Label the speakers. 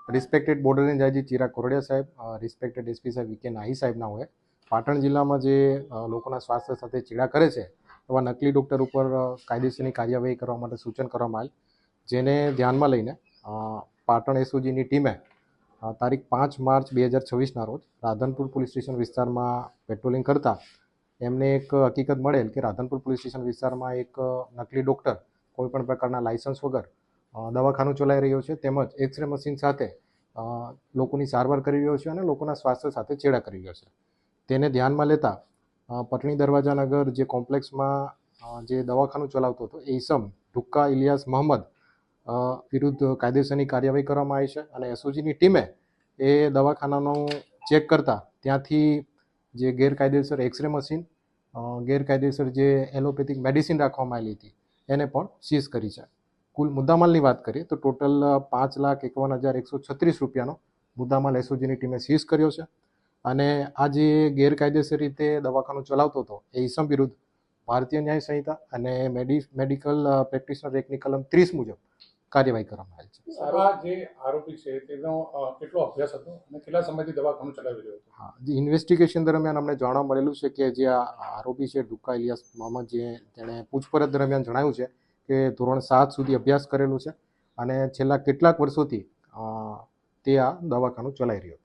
Speaker 1: Respected border range IG Chirag Kordia સાહેબ, respected SP સાહેબ VK નાહી સાહેબના હોય પાટણ જિલ્લામાં જે લોકોના સ્વાસ્થ્ય સાથે ચેડા કરે છે એવા નકલી ડૉક્ટર ઉપર કાયદેસરની કાર્યવાહી કરવા માટે સૂચન કરવામાં આવેલ, જેને ધ્યાનમાં લઈને પાટણ એસઓજીની ટીમે તારીખ 5 માર્ચ 2026ના રોજ રાધનપુર પોલીસ સ્ટેશન વિસ્તારમાં પેટ્રોલિંગ કરતા એમને એક હકીકત મળેલ કે રાધનપુર પોલીસ સ્ટેશન વિસ્તારમાં એક નકલી ડૉક્ટર કોઈપણ પ્રકારના લાયસન્સ વગર દવાખાનું ચલાવી રહ્યો છે, તેમજ એક્સરે મશીન સાથે લોકોની સારવાર કરી રહ્યો છે અને લોકોના સ્વાસ્થ્ય સાથે ચેડા કરી રહ્યો છે. તેને ધ્યાનમાં લેતા પટણી દરવાજા નગર જે કોમ્પ્લેક્સમાં જે દવાખાનું ચલાવતો હતો એ ઈસમ ઢુક્કા ઇલિયાસ મોહમ્મદ વિરુદ્ધ કાયદેસરની કાર્યવાહી કરવામાં આવી છે અને એસઓજીની ટીમે એ દવાખાનાનું ચેક કરતા ત્યાંથી જે ગેરકાયદેસર એક્સરે મશીન, ગેરકાયદેસર જે એલોપેથિક મેડિસિન રાખવામાં આવેલી હતી એને પણ સીઝ કરી છે. કુલ મુદ્દામાલની વાત કરીએ તો ટોટલ 5,51,136 રૂપિયાનો મુદ્દામાલ એસઓજીની ટીમે સીઝ કર્યો છે અને આ જે ગેરકાયદેસર રીતે દવાખાનું ચલાવતો હતો એ ઈસમ વિરુદ્ધ ભારતીય ન્યાય સંહિતા અને મેડિકલ પ્રેક્ટિશનર એક્ટની કલમ 30 મુજબ કાર્યવાહી કરવામાં આવી છે.
Speaker 2: આ જે આરોપી છે તેનો કેટલો અભ્યાસ હતો અને કેટલા સમયથી દવાખાનું ચલાવી રહ્યો હતો?
Speaker 1: હા, જે ઇન્વેસ્ટિગેશન દરમિયાન અમને જાણવા મળેલું છે કે જે આ આરોપી છે ઢુક્કા ઇલિયાસ મોહમ્મદ, તેણે પૂછપરછ દરમિયાન જણાવ્યું છે કે ધોરણ 7 સુધી અભ્યાસ કરેલું છે અને છેલ્લા કેટલાક વર્ષોથી તે આ દવાખાનું ચલાવી રહ્યો છે.